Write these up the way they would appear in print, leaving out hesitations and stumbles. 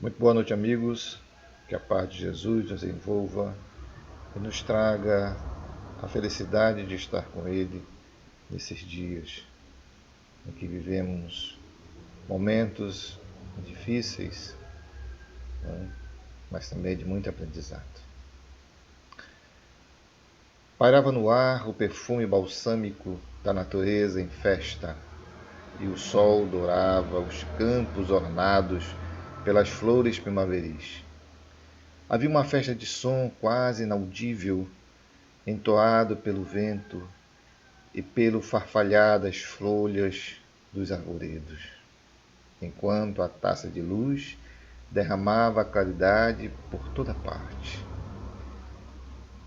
Muito boa noite, amigos. Que a paz de Jesus nos envolva e nos traga a felicidade de estar com Ele nesses dias em que vivemos momentos difíceis, né? Mas também de muito aprendizado. Pairava no ar o perfume balsâmico da natureza em festa, e o sol dourava os campos ornados pelas flores primaveris. Havia uma festa de som quase inaudível, entoado pelo vento e pelo farfalhar das folhas dos arvoredos, enquanto a taça de luz derramava claridade por toda parte.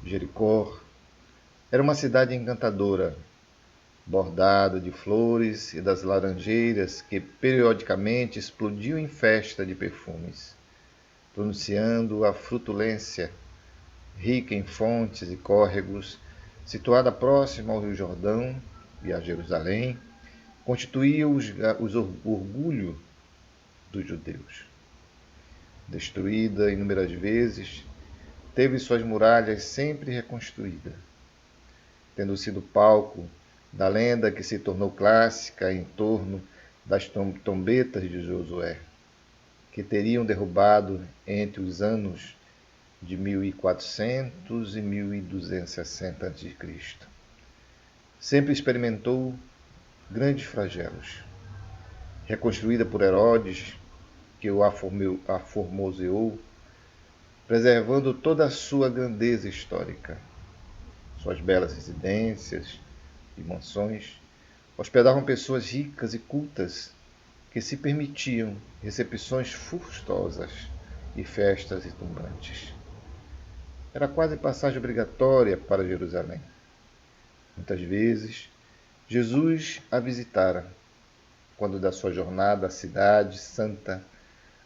Jericó era uma cidade encantadora, bordada de flores e das laranjeiras que periodicamente explodiam em festa de perfumes, pronunciando a frutulência, rica em fontes e córregos, situada próxima ao Rio Jordão e a Jerusalém, constituía o orgulho dos judeus. Destruída inúmeras vezes, teve suas muralhas sempre reconstruídas, tendo sido palco da lenda que se tornou clássica em torno das trombetas de Josué, que teriam derrubado entre os anos de 1400 e 1260 a.C. Sempre experimentou grandes flagelos. Reconstruída por Herodes, que o aformoseou, preservando toda a sua grandeza histórica. Suas belas residências e mansões hospedavam pessoas ricas e cultas que se permitiam recepções fustosas e festas retumbantes. Era quase passagem obrigatória para Jerusalém. Muitas vezes, Jesus a visitara, quando da sua jornada à cidade santa,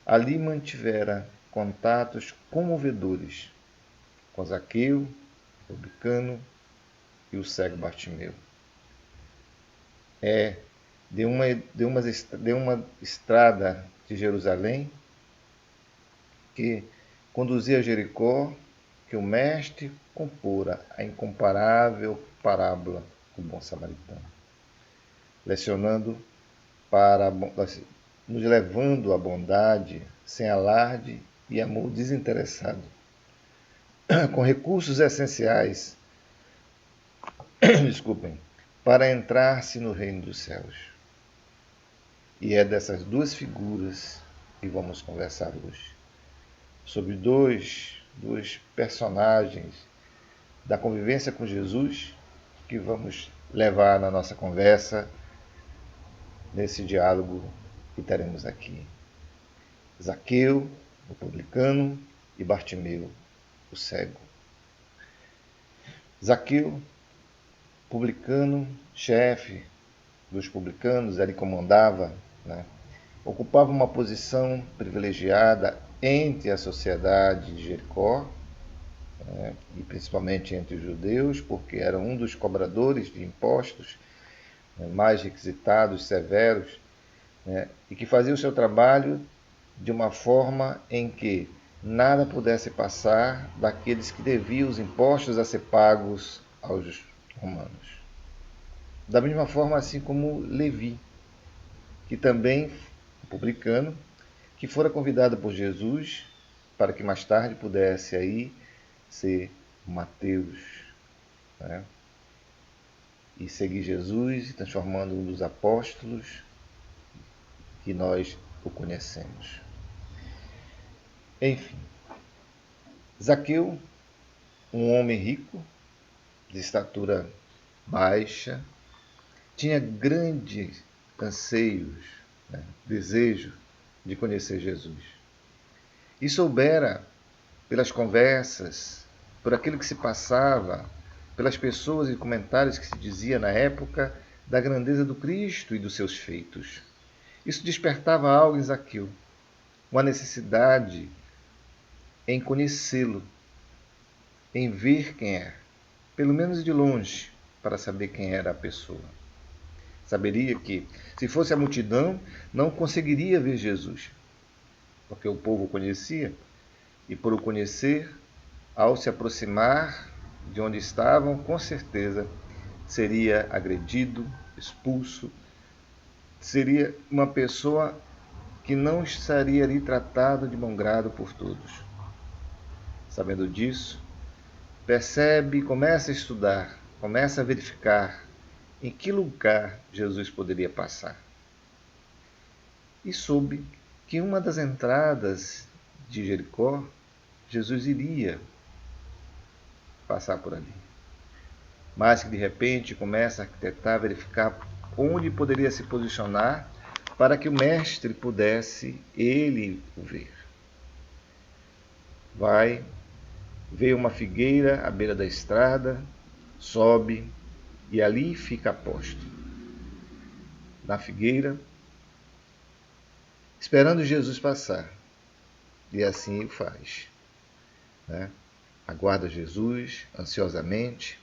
ali mantivera contatos comovedores com Zaqueu, o publicano e o cego Bartimeu. De uma estrada de Jerusalém que conduzia a Jericó, que o mestre compora a incomparável parábola do bom samaritano, lecionando nos levando à bondade sem alarde e amor desinteressado, com recursos essenciais, desculpem, para entrar-se no reino dos céus. E é dessas duas figuras que vamos conversar hoje, sobre dois personagens da convivência com Jesus que vamos levar na nossa conversa, nesse diálogo que teremos aqui. Zaqueu, o publicano, e Bartimeu, o cego. Zaqueu, publicano, chefe dos publicanos, ele comandava, ocupava uma posição privilegiada entre a sociedade de Jericó, e principalmente entre os judeus, porque era um dos cobradores de impostos mais requisitados, severos, e que fazia o seu trabalho de uma forma em que nada pudesse passar daqueles que deviam os impostos a ser pagos aos romanos. Da mesma forma, assim como Levi, que também, publicano, que fora convidado por Jesus para que mais tarde pudesse aí ser Mateus, e seguir Jesus, transformando um dos apóstolos que nós o conhecemos. Enfim, Zaqueu, um homem rico, de estatura baixa, tinha grandes anseios, desejo de conhecer Jesus. E soubera, pelas conversas, por aquilo que se passava, pelas pessoas e comentários que se dizia na época, da grandeza do Cristo e dos seus feitos. Isso despertava algo em Zaqueu, uma necessidade em conhecê-lo, em ver quem é, pelo menos de longe, para saber quem era a pessoa. Saberia que, se fosse a multidão, não conseguiria ver Jesus. porque o povo o conhecia, e por o conhecer, ao se aproximar de onde estavam, com certeza seria agredido, expulso, seria uma pessoa que não estaria ali tratado de bom grado por todos. Sabendo disso, percebe, começa a estudar, começa a verificar em que lugar Jesus poderia passar. E soube que uma das entradas de Jericó, Jesus iria passar por ali. Mas que de repente começa a arquitetar, verificar onde poderia se posicionar para que o mestre pudesse ele o ver. Vai, vê uma figueira à beira da estrada, sobe e ali fica posto. Na figueira, esperando Jesus passar. E assim o faz. Né? Aguarda Jesus ansiosamente.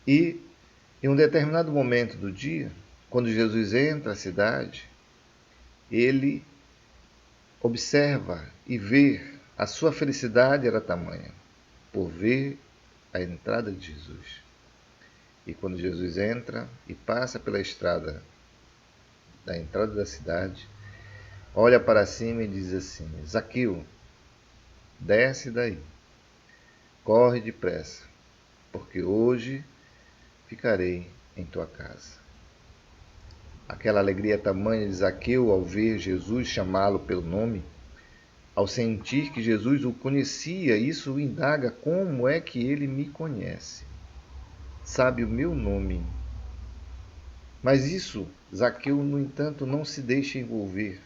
E em um determinado momento do dia, quando Jesus entra à cidade, ele observa e vê a sua felicidade era tamanha por ver a entrada de Jesus. E quando Jesus entra e passa pela estrada da entrada da cidade, olha para cima e diz assim: Zaqueu, desce daí, corre depressa, porque hoje ficarei em tua casa. Aquela alegria tamanha de Zaqueu ao ver Jesus chamá-lo pelo nome, ao sentir que Jesus o conhecia, isso o indaga: como é que ele me conhece? Sabe o meu nome. Mas isso, Zaqueu, no entanto, não se deixa envolver.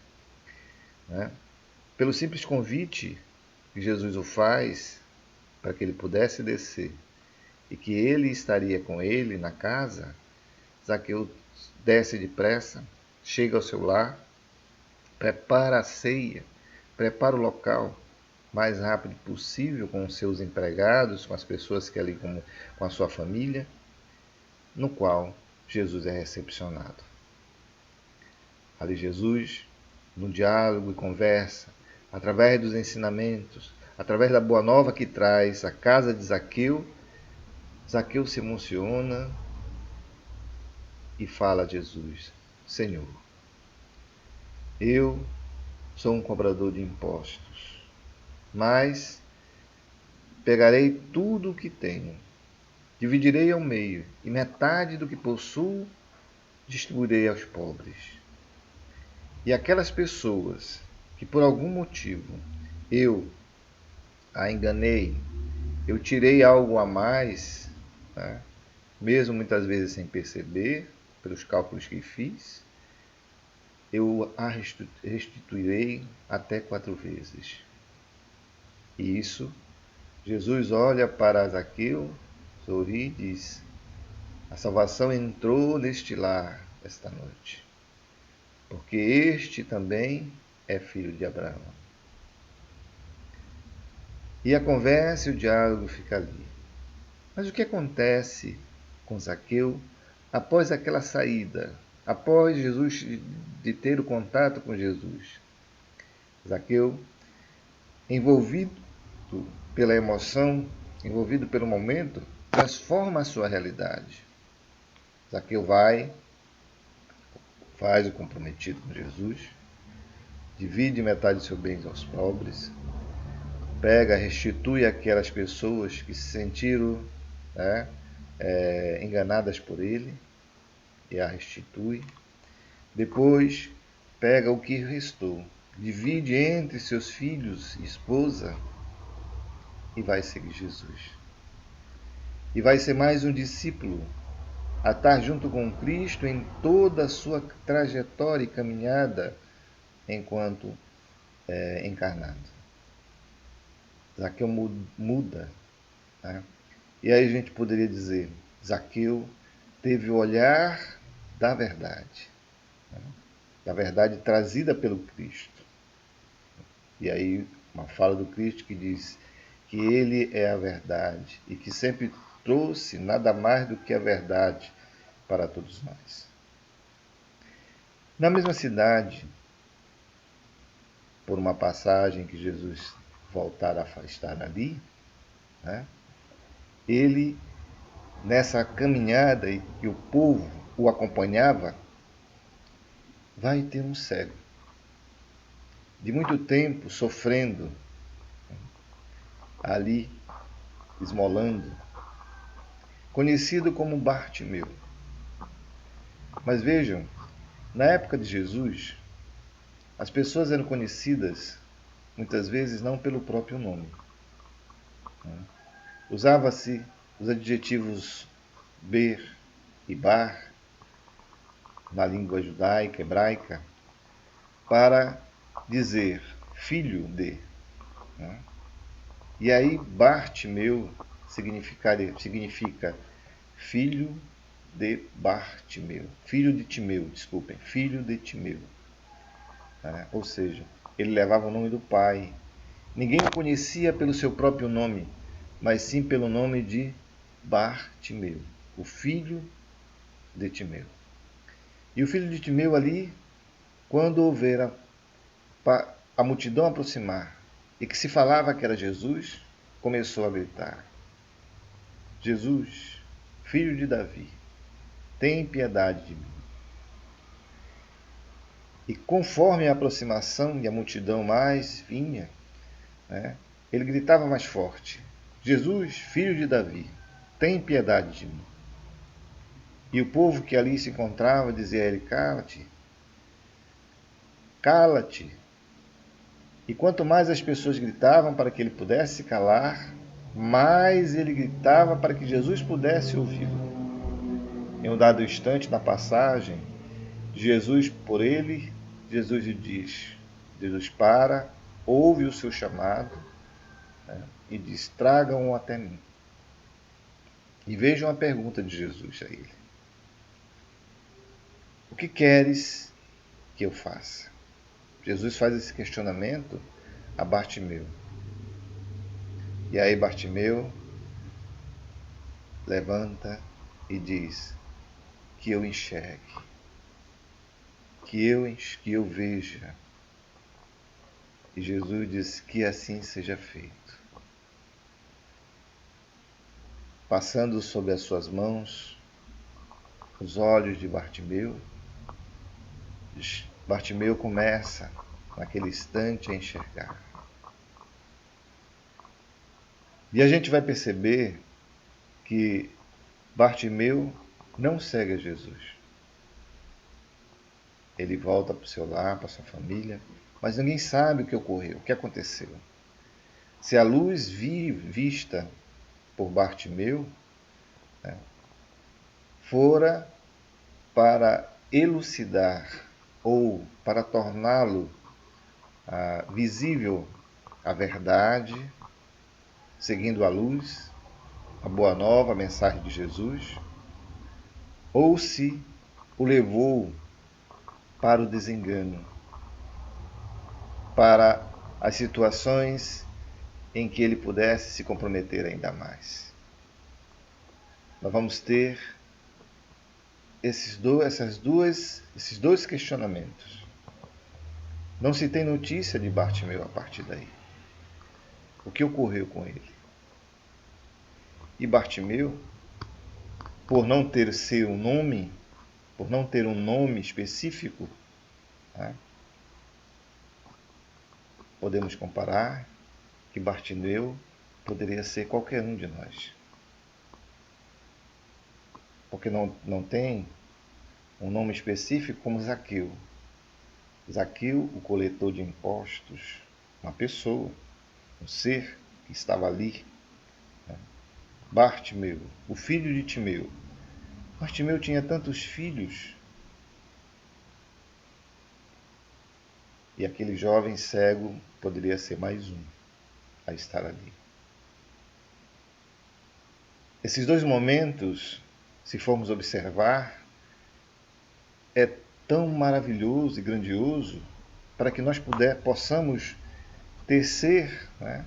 Né? Pelo simples convite que Jesus o faz para que ele pudesse descer e que ele estaria com ele na casa, Zaqueu desce depressa, chega ao seu lar, prepara a ceia, prepara o local mais rápido possível com os seus empregados, com as pessoas que ali com a sua família, no qual Jesus é recepcionado. Ali Jesus, no diálogo e conversa, através dos ensinamentos, através da boa nova que traz a casa de Zaqueu, Zaqueu se emociona e fala a Jesus: Senhor, eu sou um cobrador de impostos, mas pegarei tudo o que tenho, dividirei ao meio, e metade do que possuo distribuirei aos pobres. E aquelas pessoas que por algum motivo eu a enganei, eu tirei algo a mais, né? Mesmo muitas vezes sem perceber, pelos cálculos que fiz, eu a restituirei até 4 vezes. E isso, Jesus olha para Zaqueu, sorri e diz: a salvação entrou neste lar esta noite, porque este também é filho de Abraão. E a conversa e o diálogo fica ali. Mas o que acontece com Zaqueu após aquela saída, após Jesus de ter o contato com Jesus? Zaqueu, envolvido pela emoção, envolvido pelo momento, transforma a sua realidade. Zaqueu vai, faz o comprometido com Jesus, divide metade dos seus bens aos pobres, pega, restitui aquelas pessoas que se sentiram, né, enganadas por ele, e a restitui. Depois pega o que restou, divide entre seus filhos e esposa e vai seguir Jesus. E vai ser mais um discípulo a estar junto com Cristo em toda a sua trajetória e caminhada enquanto encarnado. Zaqueu muda. Né? E aí a gente poderia dizer, Zaqueu teve o olhar da verdade. Né? Da verdade trazida pelo Cristo. E aí uma fala do Cristo que diz que ele é a verdade e que sempre trouxe nada mais do que a verdade para todos nós. Na mesma cidade, por uma passagem que Jesus voltar a estar ali, né? Ele, nessa caminhada e que o povo o acompanhava, vai ter um cego, de muito tempo sofrendo, ali, esmolando, conhecido como Bartimeu. Mas vejam, na época de Jesus, as pessoas eram conhecidas, muitas vezes, não pelo próprio nome. Usava-se os adjetivos ber e bar, na língua judaica, hebraica, para dizer filho de. Né? E aí Bartimeu significa filho de Bartimeu, filho de Timeu, desculpem, filho de Timeu. Né? Ou seja, ele levava o nome do pai. Ninguém o conhecia pelo seu próprio nome, mas sim pelo nome de Bartimeu, o filho de Timeu. E o filho de Timeu ali, quando houver a multidão aproximar e que se falava que era Jesus, começou a gritar: Jesus, filho de Davi, tem piedade de mim. E conforme a aproximação e a multidão mais vinha, né, ele gritava mais forte: Jesus, filho de Davi, tem piedade de mim. E o povo que ali se encontrava dizia a ele: cala-te, cala-te. E quanto mais as pessoas gritavam para que ele pudesse se calar, mais ele gritava para que Jesus pudesse ouvi-lo. Em um dado instante, na passagem, Jesus por ele, Jesus lhe diz, Jesus para, ouve o seu chamado, né, e diz: tragam-o até mim. E vejam a pergunta de Jesus a ele: o que queres que eu faça? Jesus faz esse questionamento a Bartimeu. E aí Bartimeu levanta e diz: que eu enxergue, que eu veja. E Jesus diz: que assim seja feito. Passando sobre as suas mãos os olhos de Bartimeu, Bartimeu começa, naquele instante, a enxergar. E a gente vai perceber que Bartimeu não segue a Jesus. Ele volta para o seu lar, para a sua família, mas ninguém sabe o que ocorreu, o que aconteceu. Se a luz vista por Bartimeu, né, fora para elucidar ou para torná-lo visível a verdade, seguindo a luz, a boa nova, a mensagem de Jesus, ou se o levou para o desengano, para as situações em que ele pudesse se comprometer ainda mais. Nós vamos ter esses dois questionamentos. Não se tem notícia de Bartimeu a partir daí. O que ocorreu com ele? E Bartimeu, por não ter seu nome, por não ter um nome específico, né, podemos comparar que Bartimeu poderia ser qualquer um de nós. Porque não tem um nome específico como Zaqueu. Zaqueu, o coletor de impostos, uma pessoa, um ser que estava ali. Bartimeu, o filho de Timeu. Bartimeu tinha tantos filhos. E aquele jovem cego poderia ser mais um a estar ali. Esses dois momentos, se formos observar, é tão maravilhoso e grandioso para que nós possamos tecer, né,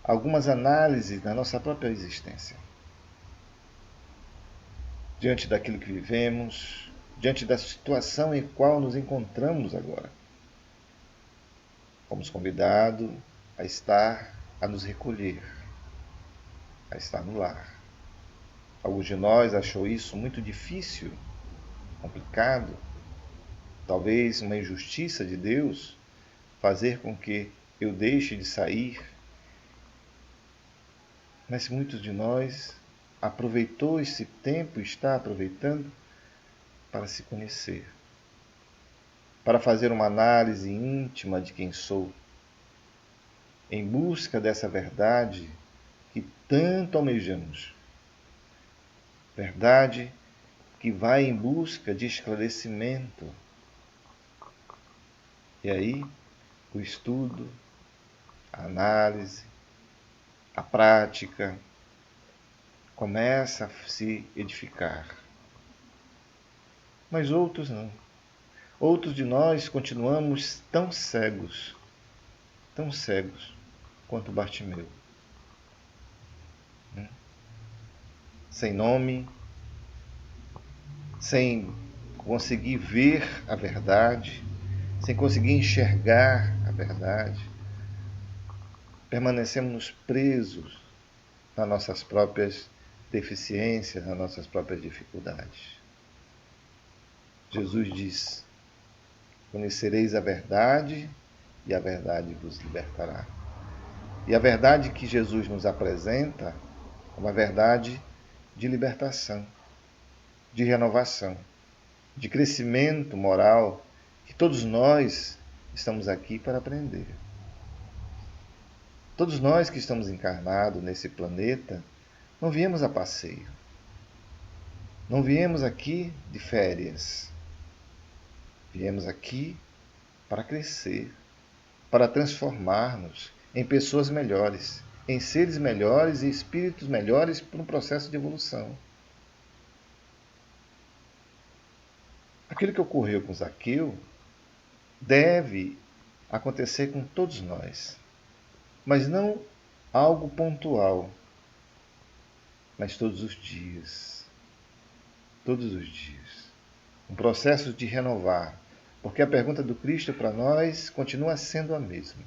algumas análises da nossa própria existência. Diante daquilo que vivemos, diante da situação em qual nos encontramos agora. Fomos convidados a nos recolher, a estar no lar. Alguns de nós achou isso muito difícil, complicado, talvez uma injustiça de Deus fazer com que eu deixe de sair. Mas muitos de nós aproveitou esse tempo, está aproveitando para se conhecer, para fazer uma análise íntima de quem sou, em busca dessa verdade que tanto almejamos. Verdade que vai em busca de esclarecimento. E aí, o estudo, a análise, a prática começa a se edificar. Mas outros não. Outros de nós continuamos tão cegos quanto Bartimeu. Sem nome, sem conseguir ver a verdade, sem conseguir enxergar a verdade, permanecemos presos nas nossas próprias deficiências, nas nossas próprias dificuldades. Jesus diz: conhecereis a verdade e a verdade vos libertará. E a verdade que Jesus nos apresenta é uma verdade de libertação, de renovação, de crescimento moral, que todos nós estamos aqui para aprender. Todos nós que estamos encarnados nesse planeta não viemos a passeio. Não viemos aqui de férias. Viemos aqui para crescer, para transformar-nos em pessoas melhores, em seres melhores e espíritos melhores por um processo de evolução. Aquilo que ocorreu com Zaqueu deve acontecer com todos nós, mas não algo pontual, mas todos os dias. Todos os dias. Um processo de renovar, porque a pergunta do Cristo para nós continua sendo a mesma.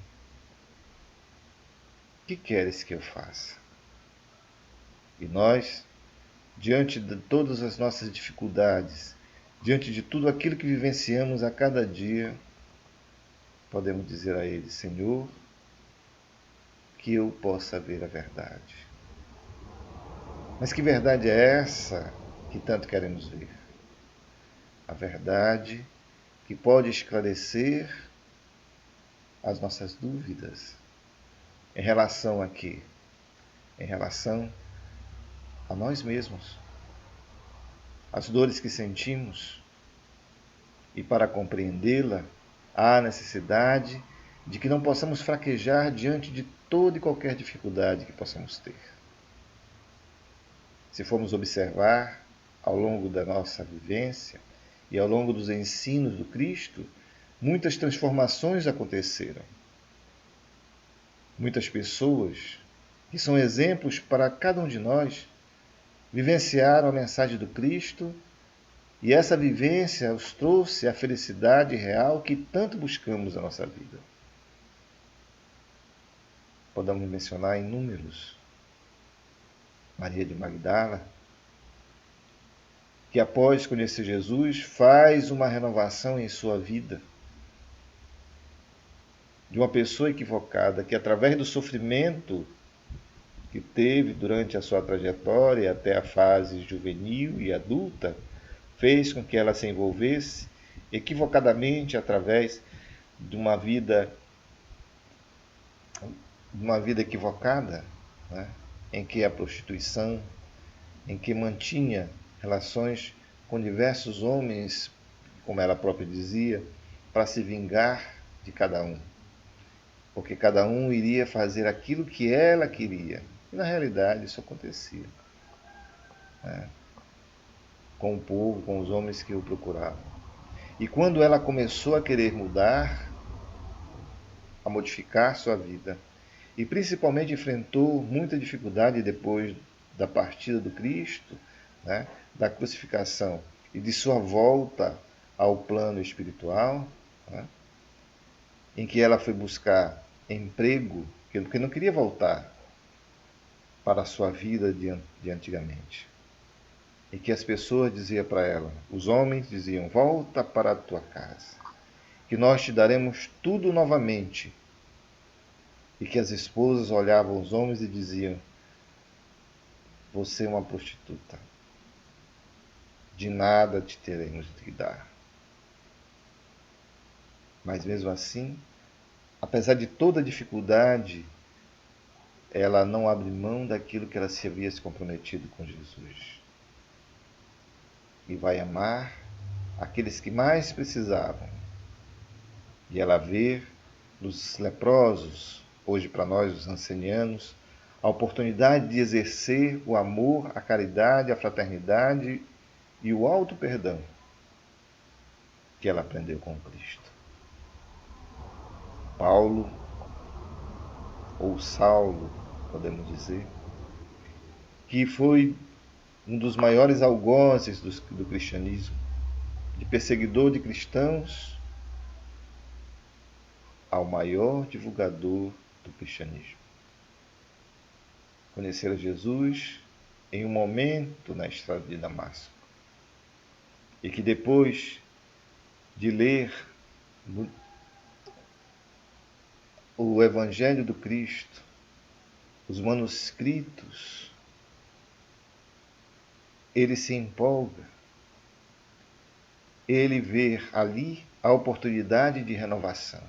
O que queres que eu faça? E nós, diante de todas as nossas dificuldades, diante de tudo aquilo que vivenciamos a cada dia, podemos dizer a Ele: Senhor, que eu possa ver a verdade. Mas que verdade é essa que tanto queremos ver? A verdade que pode esclarecer as nossas dúvidas. Em relação a quê? Em relação a nós mesmos, as dores que sentimos. E para compreendê-la, há necessidade de que não possamos fraquejar diante de toda e qualquer dificuldade que possamos ter. Se formos observar ao longo da nossa vivência e ao longo dos ensinos do Cristo, muitas transformações aconteceram. Muitas pessoas, que são exemplos para cada um de nós, vivenciaram a mensagem do Cristo e essa vivência os trouxe a felicidade real que tanto buscamos na nossa vida. Podemos mencionar inúmeros. Maria de Magdala, que após conhecer Jesus, faz uma renovação em sua vida. De uma pessoa equivocada, que através do sofrimento que teve durante a sua trajetória até a fase juvenil e adulta, fez com que ela se envolvesse equivocadamente através de uma vida equivocada, né? Em que a prostituição, em que mantinha relações com diversos homens, como ela própria dizia, para se vingar de cada um. Porque cada um iria fazer aquilo que ela queria. E na realidade isso acontecia, né? Com o povo, com os homens que o procuravam. E quando ela começou a querer mudar, a modificar sua vida, e principalmente enfrentou muita dificuldade depois da partida do Cristo, né, da crucificação e de sua volta ao plano espiritual, né, em que ela foi buscar emprego, porque não queria voltar para a sua vida de antigamente. E que as pessoas diziam para ela, os homens diziam, volta para a tua casa, que nós te daremos tudo novamente. E que as esposas olhavam os homens e diziam, você é uma prostituta, de nada te teremos de dar. Mas mesmo assim, apesar de toda a dificuldade, ela não abre mão daquilo que ela se havia se comprometido com Jesus. E vai amar aqueles que mais precisavam. E ela vê nos leprosos, hoje para nós, os ancenianos, a oportunidade de exercer o amor, a caridade, a fraternidade e o alto perdão que ela aprendeu com Cristo. Paulo, ou Saulo, podemos dizer, que foi um dos maiores algozes do cristianismo, de perseguidor de cristãos ao maior divulgador do cristianismo. Conheceram Jesus em um momento na estrada de Damasco. E que depois de ler o Evangelho do Cristo, os manuscritos, ele se empolga. Ele vê ali a oportunidade de renovação.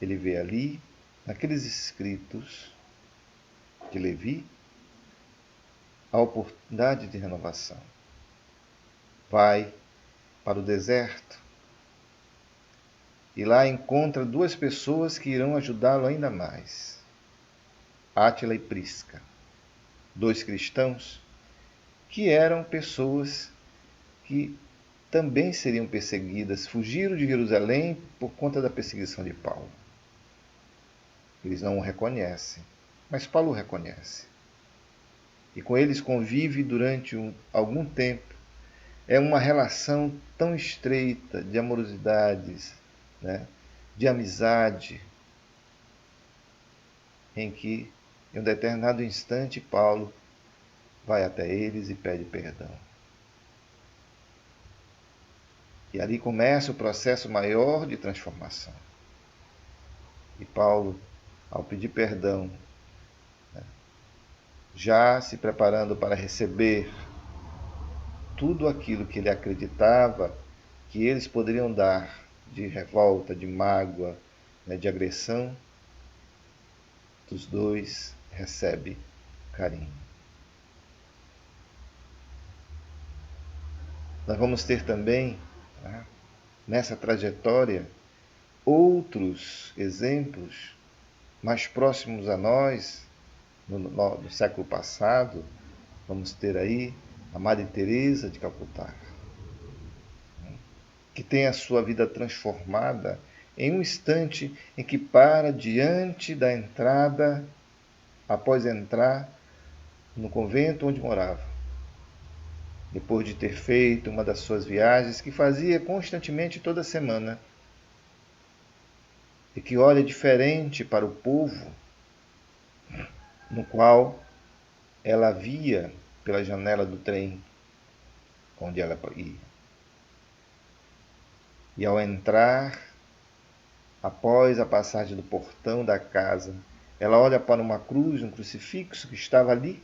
Ele vê ali, naqueles escritos de Levi, a oportunidade de renovação. Vai para o deserto e lá encontra duas pessoas que irão ajudá-lo ainda mais. Átila e Prisca, dois cristãos que eram pessoas que também seriam perseguidas, fugiram de Jerusalém por conta da perseguição de Paulo. Eles não o reconhecem, mas Paulo o reconhece. E com eles convive durante algum tempo. É uma relação tão estreita de amorosidades, né, de amizade, em que, em um determinado instante, Paulo vai até eles e pede perdão. E ali começa o processo maior de transformação. E Paulo, ao pedir perdão, já se preparando para receber tudo aquilo que ele acreditava que eles poderiam dar de revolta, de mágoa, de agressão, dos dois recebe carinho. Nós vamos ter também, nessa trajetória, outros exemplos mais próximos a nós, no século passado. Vamos ter aí a Madre Teresa de Calcutá, que tem a sua vida transformada em um instante em que para diante da entrada, após entrar no convento onde morava, depois de ter feito uma das suas viagens que fazia constantemente toda semana, e que olha diferente para o povo, no qual ela via pela janela do trem onde ela ia. E ao entrar, após a passagem do portão da casa, ela olha para uma cruz, um crucifixo que estava ali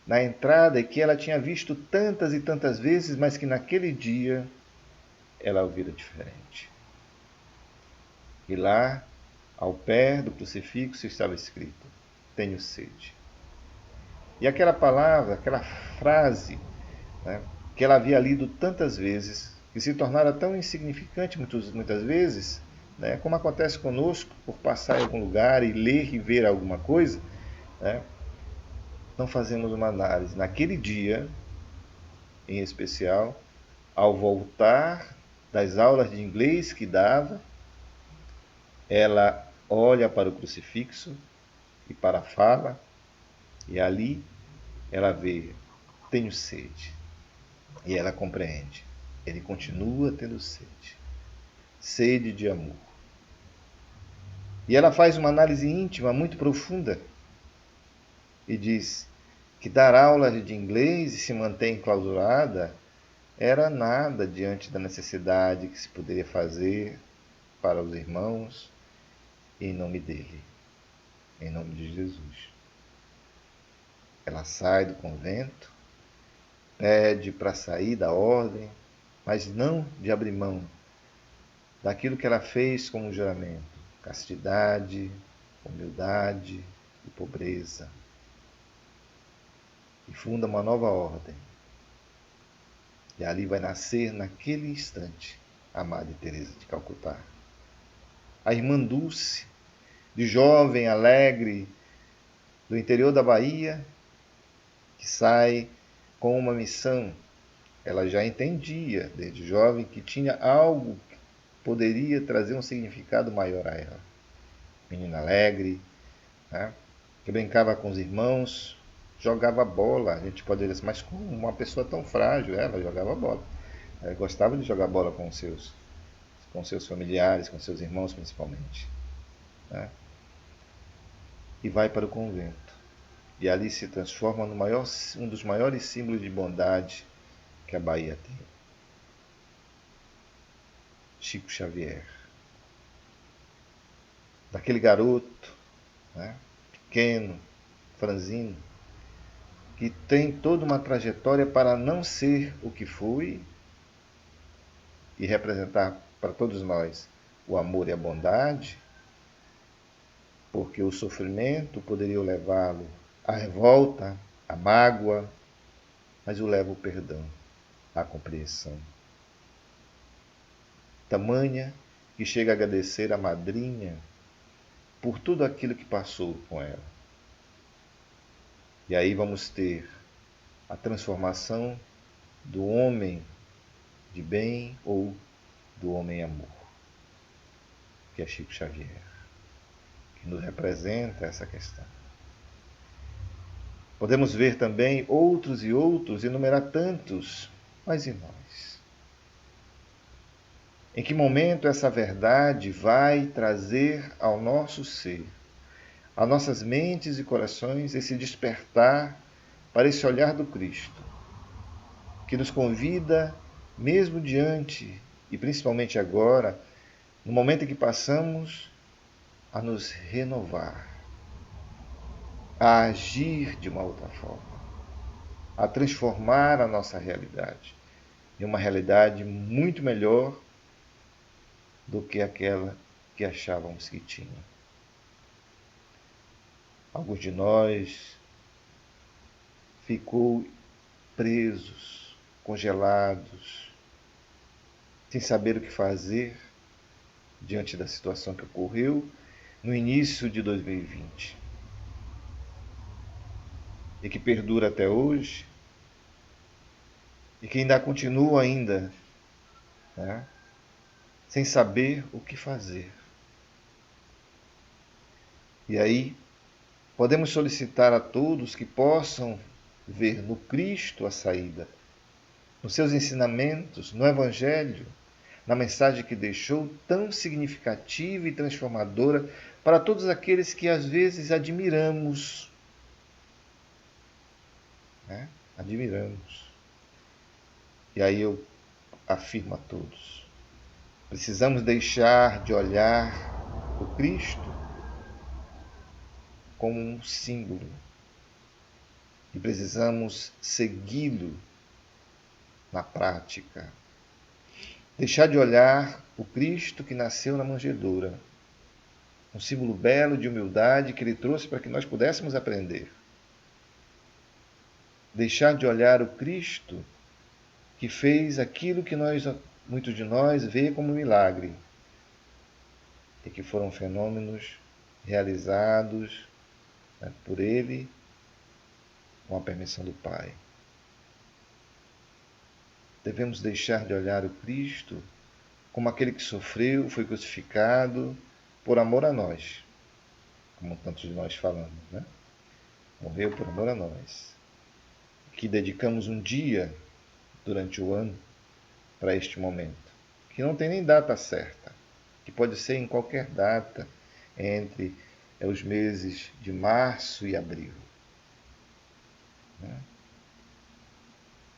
na entrada e que ela tinha visto tantas e tantas vezes, mas que naquele dia ela o vira diferente. E lá, ao pé do crucifixo, estava escrito: tenho sede. E aquela palavra, aquela frase, né, que ela havia lido tantas vezes, que se tornara tão insignificante muitas vezes, né, como acontece conosco, por passar em algum lugar e ler e ver alguma coisa, né, não fazemos uma análise. Naquele dia, em especial, ao voltar das aulas de inglês que dava, ela olha para o crucifixo e para a fala, e ali ela vê: tenho sede. E ela compreende. Ele continua tendo sede. Sede de amor. E ela faz uma análise íntima muito profunda e diz que dar aulas de inglês e se manter enclausurada era nada diante da necessidade que se poderia fazer para os irmãos em nome dele, em nome de Jesus. Ela sai do convento, pede para sair da ordem, mas não de abrir mão daquilo que ela fez como juramento: castidade, humildade e pobreza. E funda uma nova ordem. E ali vai nascer, naquele instante, a Madre Teresa de Calcutá. A irmã Dulce, de jovem, alegre, do interior da Bahia, que sai com uma missão. Ela já entendia, desde jovem, que tinha algo que poderia trazer um significado maior a ela. Menina alegre, né? Que brincava com os irmãos, jogava bola. A gente pode dizer assim, mas como uma pessoa tão frágil, ela jogava bola. Ela gostava de jogar bola com seus familiares, com seus irmãos principalmente. Né? E vai para o convento. E ali se transforma um dos maiores símbolos de bondade que a Bahia tem. Chico Xavier. Daquele garoto, né, pequeno, franzino, que tem toda uma trajetória para não ser o que foi e representar para todos nós o amor e a bondade, porque o sofrimento poderia levá-lo à revolta, à mágoa, mas o leva ao perdão, à compreensão. Tamanha que chega a agradecer a madrinha por tudo aquilo que passou com ela. E aí vamos ter a transformação do homem de bem ou do homem amor, que é Chico Xavier, que nos representa essa questão. Podemos ver também outros e outros, enumerar tantos, mas e nós? Em que momento essa verdade vai trazer ao nosso ser, a nossas mentes e corações, esse despertar para esse olhar do Cristo, que nos convida, mesmo diante e principalmente agora, no momento em que passamos, a nos renovar, a agir de uma outra forma, a transformar a nossa realidade em uma realidade muito melhor do que aquela que achávamos que tinha. Alguns de nós ficou presos, congelados, sem saber o que fazer diante da situação que ocorreu no início de 2020 e que perdura até hoje e que ainda continua né, sem saber o que fazer. E aí podemos solicitar a todos que possam ver no Cristo a saída, nos seus ensinamentos, no Evangelho, na mensagem que deixou tão significativa e transformadora para todos aqueles que às vezes admiramos. Né? Admiramos. E aí eu afirmo a todos: precisamos deixar de olhar o Cristo como um símbolo e precisamos segui-lo na prática. Deixar de olhar o Cristo que nasceu na manjedoura, um símbolo belo de humildade que ele trouxe para que nós pudéssemos aprender. Deixar de olhar o Cristo que fez aquilo que muitos de nós vê como milagre e que foram fenômenos realizados, né, por ele com a permissão do Pai. Devemos deixar de olhar o Cristo como aquele que sofreu, foi crucificado por amor a nós, como tantos de nós falamos, né? Morreu por amor a nós. Que dedicamos um dia durante o ano para este momento, que não tem nem data certa, que pode ser em qualquer data, entre os meses de março e abril.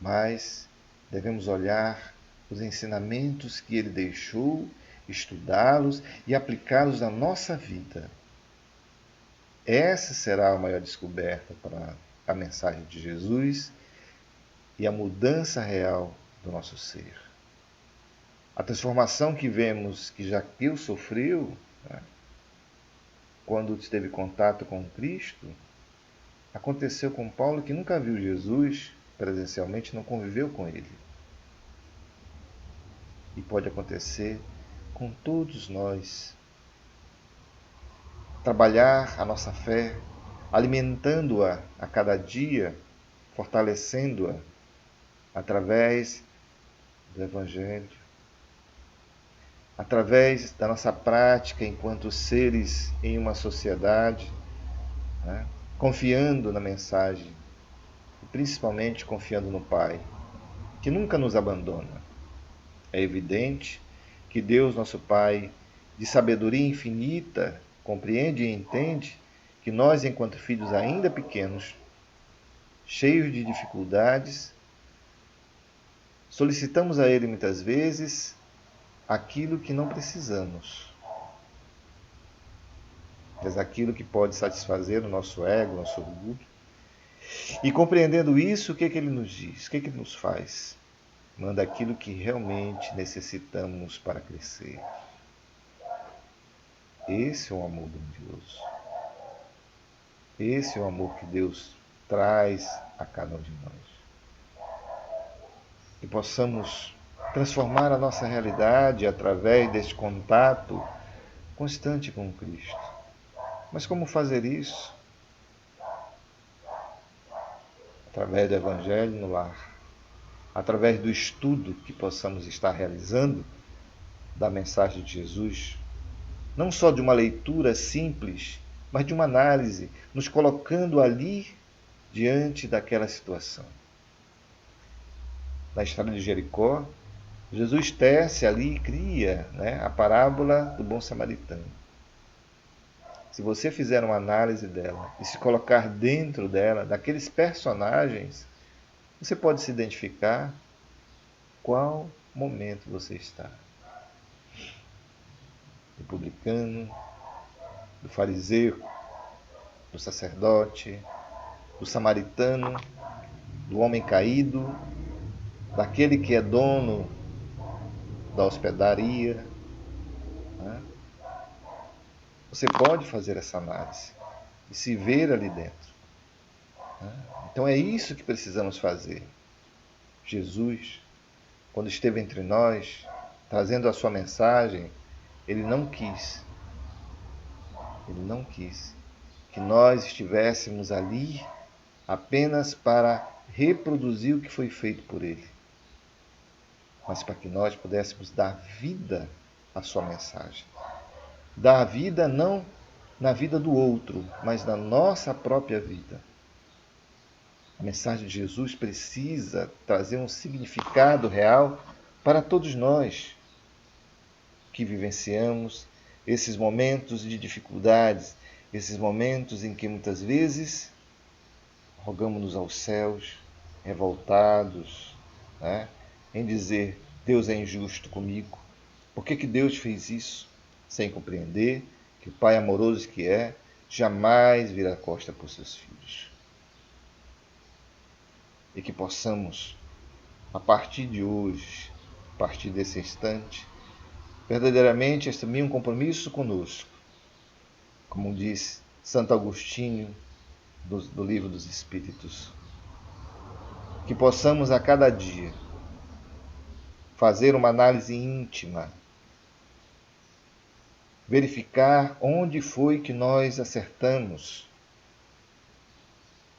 Mas devemos olhar os ensinamentos que ele deixou, estudá-los e aplicá-los na nossa vida. Essa será a maior descoberta para a mensagem de Jesus e a mudança real do nosso ser. A transformação que vemos que Zaqueu sofreu, quando teve contato com Cristo, aconteceu com Paulo, que nunca viu Jesus presencialmente, não conviveu com ele. E pode acontecer com todos nós. Trabalhar a nossa fé, alimentando-a a cada dia, fortalecendo-a através do Evangelho, através da nossa prática enquanto seres em uma sociedade, confiando na mensagem, e principalmente confiando no Pai, que nunca nos abandona. É evidente que Deus, nosso Pai, de sabedoria infinita, compreende e entende que nós, enquanto filhos ainda pequenos, cheios de dificuldades, solicitamos a Ele muitas vezes aquilo que não precisamos, mas aquilo que pode satisfazer o nosso ego, o nosso orgulho. E compreendendo isso, o que Ele nos diz? O que Ele nos faz? Manda aquilo que realmente necessitamos para crescer. Esse é o amor grandioso. Esse é o amor que Deus traz a cada um de nós. Que possamos transformar a nossa realidade através deste contato constante com Cristo. Mas como fazer isso? Através do Evangelho no lar. Através do estudo que possamos estar realizando da mensagem de Jesus, não só de uma leitura simples, mas de uma análise, nos colocando ali diante daquela situação. Na estrada de Jericó, Jesus tece ali e cria a parábola do bom samaritano. Se você fizer uma análise dela e se colocar dentro dela, daqueles personagens, você pode se identificar qual momento você está. Do publicano, do fariseu, do sacerdote, do samaritano, do homem caído, daquele que é dono da hospedaria. Você pode fazer essa análise e se ver ali dentro. Então é isso que precisamos fazer. Jesus, quando esteve entre nós, trazendo a sua mensagem, Ele não quis que nós estivéssemos ali apenas para reproduzir o que foi feito por Ele, mas para que nós pudéssemos dar vida à sua mensagem. Dar vida não na vida do outro, mas na nossa própria vida. A mensagem de Jesus precisa trazer um significado real para todos nós que vivenciamos esses momentos de dificuldades, esses momentos em que muitas vezes rogamos-nos aos céus, revoltados, em dizer: Deus é injusto comigo. Por que Deus fez isso? Sem compreender que o Pai amoroso que é, jamais vira a costa por seus filhos. E que possamos, a partir de hoje, a partir desse instante, verdadeiramente assumir um compromisso conosco. Como diz Santo Agostinho, do Livro dos Espíritos. Que possamos a cada dia fazer uma análise íntima, verificar onde foi que nós acertamos,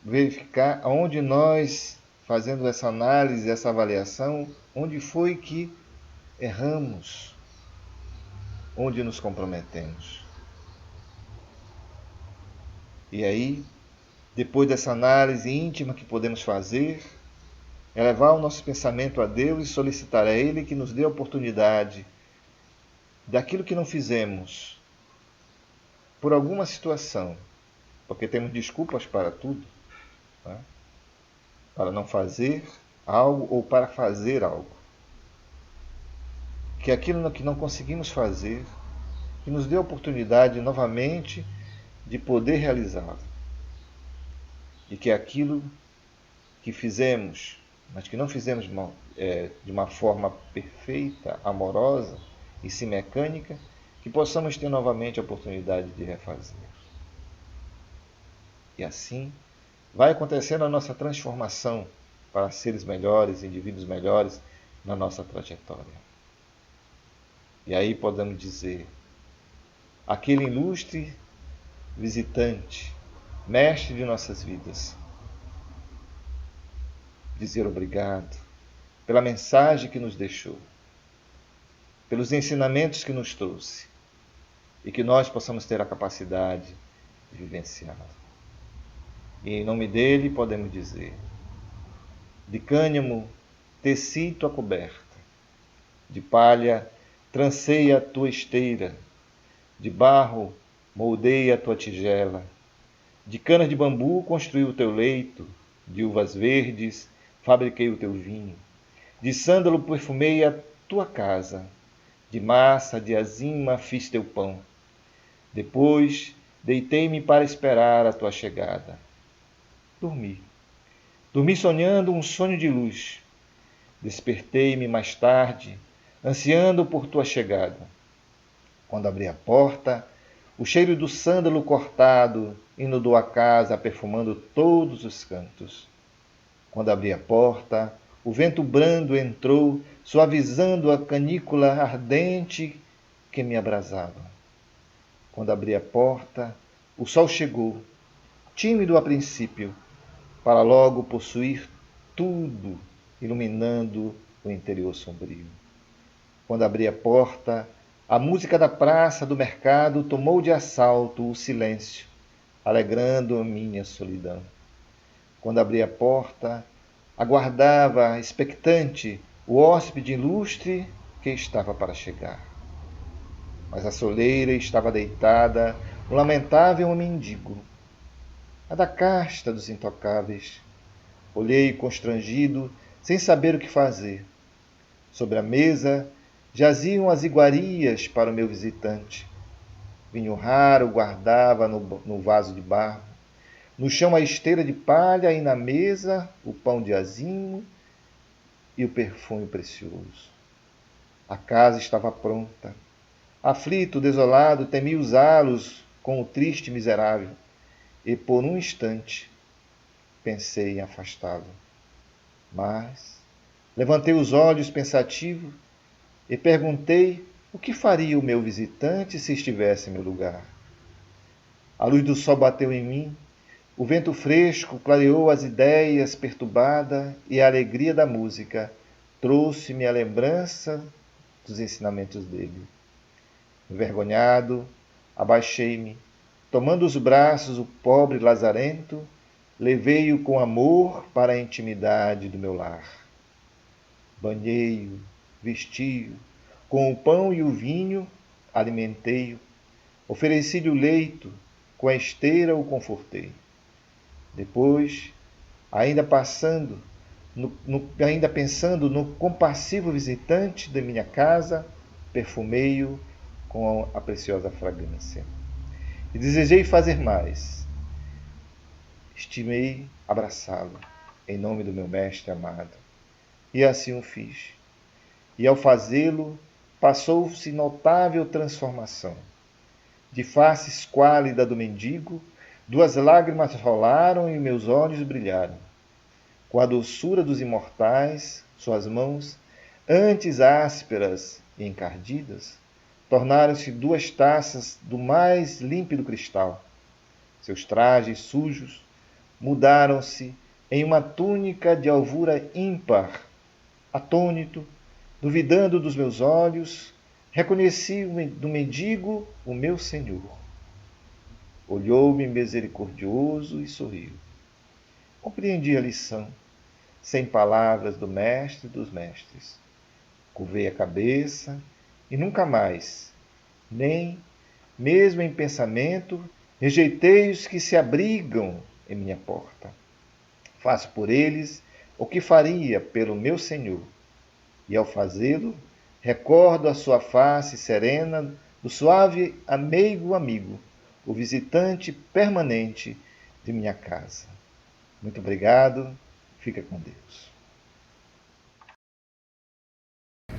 verificar onde nós, fazendo essa análise, essa avaliação, onde foi que erramos, onde nos comprometemos. E aí, depois dessa análise íntima que podemos fazer, elevar o nosso pensamento a Deus e solicitar a Ele que nos dê a oportunidade daquilo que não fizemos, por alguma situação, porque temos desculpas para tudo, né? Para não fazer algo ou para fazer algo, que aquilo que não conseguimos fazer, que nos dê a oportunidade novamente de poder realizá-lo. E que aquilo que fizemos, mas que não fizemos de uma forma perfeita, amorosa e sim mecânica, que possamos ter novamente a oportunidade de refazer. E assim vai acontecendo a nossa transformação para seres melhores, indivíduos melhores na nossa trajetória. E aí podemos dizer, aquele ilustre visitante, mestre de nossas vidas, dizer obrigado pela mensagem que nos deixou, pelos ensinamentos que nos trouxe, e que nós possamos ter a capacidade de vivenciá-lo. E em nome dele podemos dizer, de cânhamo teci tua coberta, de palha trancei a tua esteira, de barro moldei a tua tigela, de canas de bambu construí o teu leito, de uvas verdes fabriquei o teu vinho, de sândalo perfumei a tua casa, de massa de azima fiz teu pão. Depois deitei-me para esperar a tua chegada. Dormi. Dormi sonhando um sonho de luz. Despertei-me mais tarde, ansiando por tua chegada. Quando abri a porta, o cheiro do sândalo cortado inundou a casa, perfumando todos os cantos. Quando abri a porta, o vento brando entrou, suavizando a canícula ardente que me abrasava. Quando abri a porta, o sol chegou, tímido a princípio, para logo possuir tudo, iluminando o interior sombrio. Quando abri a porta, a música da praça do mercado tomou de assalto o silêncio, alegrando a minha solidão. Quando abri a porta, aguardava, expectante, o hóspede ilustre que estava para chegar. Mas à soleira estava deitada um lamentável mendigo, a da casta dos intocáveis. Olhei constrangido, sem saber o que fazer. Sobre a mesa jaziam as iguarias para o meu visitante. Vinho raro guardava no vaso de barro. No chão a esteira de palha e na mesa o pão de azimo e o perfume precioso. A casa estava pronta. Aflito, desolado, temi usá-los com o triste miserável. E por um instante pensei em afastá-lo. Mas levantei os olhos pensativo e perguntei o que faria o meu visitante se estivesse em meu lugar. A luz do sol bateu em mim, o vento fresco clareou as ideias perturbadas e a alegria da música trouxe-me a lembrança dos ensinamentos dele. Envergonhado, abaixei-me, tomando os braços o pobre lazarento, levei-o com amor para a intimidade do meu lar. Banhei-o, vesti-o, com o pão e o vinho alimentei-o, ofereci-lhe o leito, com a esteira o confortei. Depois, ainda pensando no compassivo visitante de minha casa, perfumei-o com a preciosa fragrância. E desejei fazer mais. Estimei abraçá-lo, em nome do meu mestre amado. E assim o fiz. E ao fazê-lo, passou-se notável transformação. De face esquálida do mendigo, 2 lágrimas rolaram e meus olhos brilharam. Com a doçura dos imortais, suas mãos, antes ásperas e encardidas, tornaram-se 2 taças do mais límpido cristal. Seus trajes sujos mudaram-se em uma túnica de alvura ímpar. Atônito, duvidando dos meus olhos, reconheci no mendigo o meu Senhor. Olhou-me misericordioso e sorriu. Compreendi a lição, sem palavras do mestre dos mestres. Curvei a cabeça e nunca mais, nem mesmo em pensamento, rejeitei os que se abrigam em minha porta. Faço por eles o que faria pelo meu Senhor, e ao fazê-lo, recordo a sua face serena do suave, meigo amigo, o visitante permanente de minha casa. Muito obrigado, fica com Deus.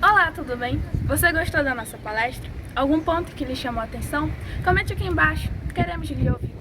Olá, tudo bem? Você gostou da nossa palestra? Algum ponto que lhe chamou a atenção? Comente aqui embaixo, queremos lhe ouvir.